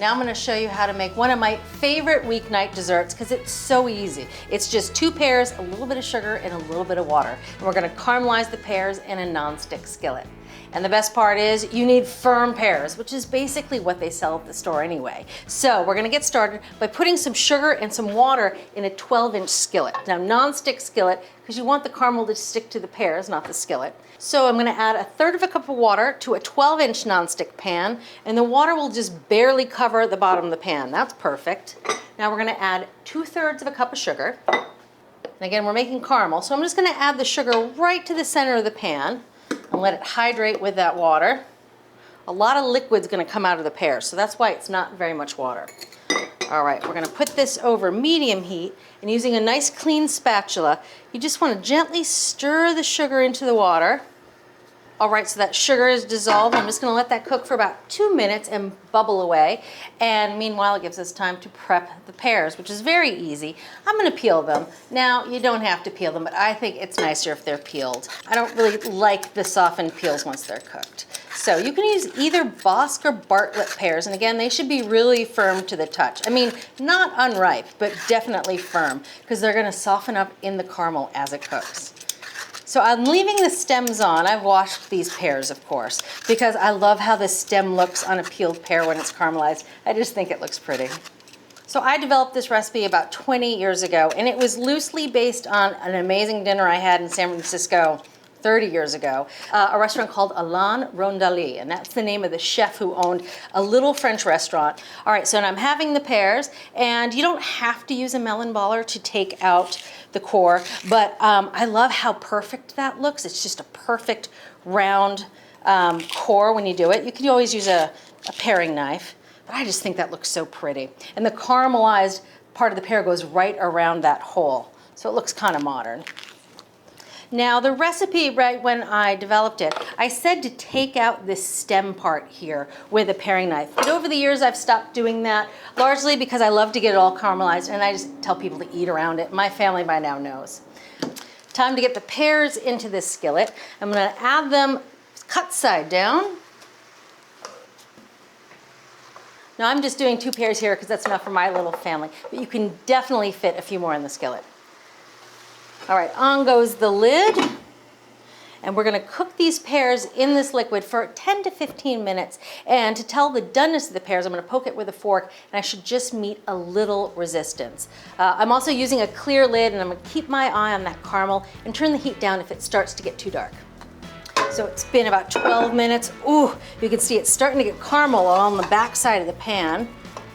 Now I'm going to show you how to make one of my favorite weeknight desserts because it's so easy. It's just 2 pears, a little bit of sugar, and a little bit of water. And we're going to caramelize the pears in a non-stick skillet. And the best part is you need firm pears, which is basically what they sell at the store anyway. So we're going to get started by putting some sugar and some water in a 12-inch skillet. Now, non-stick skillet, because you want the caramel to stick to the pears, not the skillet. So I'm going to add 1/3 cup of water to a 12-inch non-stick pan, and the water will just barely cover the bottom of the pan. That's perfect. Now we're going to add 2/3 cup of sugar. And again, we're making caramel, so I'm just going to add the sugar right to the center of the pan and let it hydrate with that water. A lot of liquid's going to come out of the pears, so that's why it's not very much water. All right, we're going to put this over medium heat, and using a nice clean spatula, you just want to gently stir the sugar into the water. All right, so that sugar is dissolved. I'm just going to let that cook for about 2 minutes and bubble away. And meanwhile, it gives us time to prep the pears, which is very easy. I'm going to peel them. Now, you don't have to peel them, but I think it's nicer if they're peeled. I don't really like the softened peels once they're cooked. So you can use either Bosc or Bartlett pears, and again, they should be really firm to the touch. I mean, not unripe, but definitely firm, because they're going to soften up in the caramel as it cooks. So I'm leaving the stems on. I've washed these pears, of course, because I love how the stem looks on a peeled pear when it's caramelized. I just think it looks pretty. So I developed this recipe about 20 years ago, and it was loosely based on an amazing dinner I had in San Francisco 30 years ago, a restaurant called Alain Rondalie, and that's the name of the chef who owned a little French restaurant. All right, so now I'm having the pears, and you don't have to use a melon baller to take out the core, but I love how perfect that looks. It's just a perfect round core when you do it. You can always use a paring knife, but I just think that looks so pretty. And the caramelized part of the pear goes right around that hole, so it looks kind of modern. Now the recipe, right when I developed it, I said to take out this stem part here with a paring knife. But over the years I've stopped doing that, largely because I love to get it all caramelized and I just tell people to eat around it. My family by now knows. Time to get the pears into this skillet. I'm going to add them cut side down. Now I'm just doing 2 pears here because that's enough for my little family, but you can definitely fit a few more in the skillet. All right, on goes the lid, and we're going to cook these pears in this liquid for 10 to 15 minutes. And to tell the doneness of the pears, I'm going to poke it with a fork, and I should just meet a little resistance. I'm also using a clear lid, and I'm going to keep my eye on that caramel and turn the heat down if it starts to get too dark. So it's been about 12 minutes. Ooh, you can see it's starting to get caramel on the back side of the pan.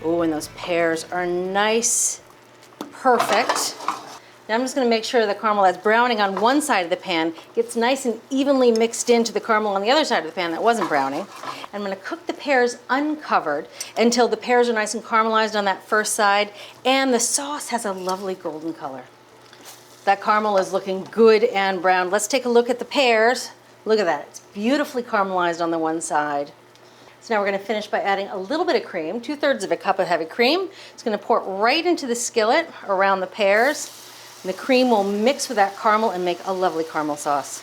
Ooh, and those pears are nice, perfect. Now I'm just going to make sure the caramel that's browning on one side of the pan gets nice and evenly mixed into the caramel on the other side of the pan that wasn't browning. I'm going to cook the pears uncovered until the pears are nice and caramelized on that first side and the sauce has a lovely golden color. That caramel is looking good and brown. Let's take a look at the pears. Look at that. It's beautifully caramelized on the one side. So now we're going to finish by adding a little bit of cream, 2/3 cup of heavy cream. It's going to pour right into the skillet around the pears. And the cream will mix with that caramel and make a lovely caramel sauce.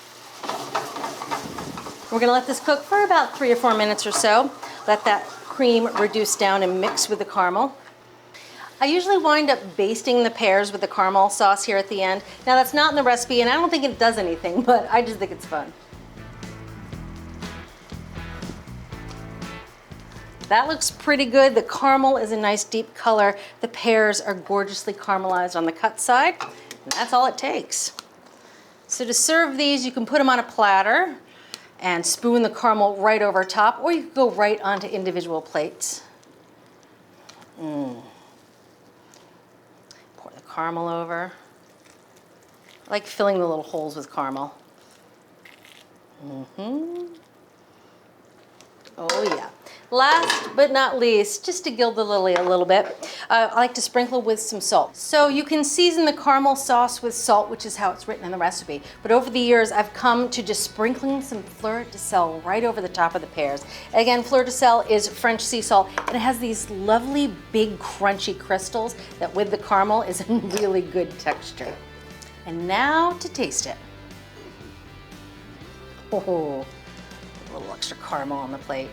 We're going to let this cook for about 3 or 4 minutes or so. Let that cream reduce down and mix with the caramel. I usually wind up basting the pears with the caramel sauce here at the end. Now that's not in the recipe and I don't think it does anything, but I just think it's fun. That looks pretty good. The caramel is a nice deep color. The pears are gorgeously caramelized on the cut side. And that's all it takes. So to serve these, you can put them on a platter and spoon the caramel right over top, or you can go right onto individual plates. Pour the caramel over. I like filling the little holes with caramel. Oh yeah. Last but not least, just to gild the lily a little bit, I like to sprinkle with some salt. So you can season the caramel sauce with salt, which is how it's written in the recipe. But over the years, I've come to just sprinkling some fleur de sel right over the top of the pears. Again, fleur de sel is French sea salt, and it has these lovely big crunchy crystals that with the caramel is a really good texture. And now to taste it. Oh, a little extra caramel on the plate.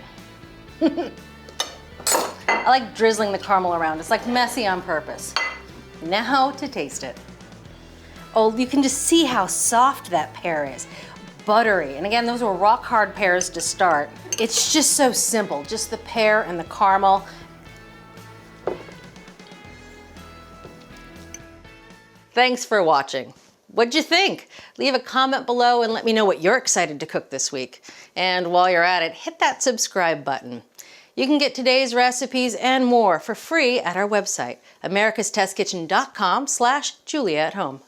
A like drizzling the caramel around. It's like messy on purpose. Now to taste it. Oh, you can just see how soft that pear is. Buttery. And again, those were rock hard pears to start. It's just so simple, just the pear and the caramel. Thanks for watching. What'd you think? Leave a comment below and let me know what you're excited to cook this week. And while you're at it, hit that subscribe button. You can get today's recipes and more for free at our website, americastestkitchen.com/JuliaAtHome.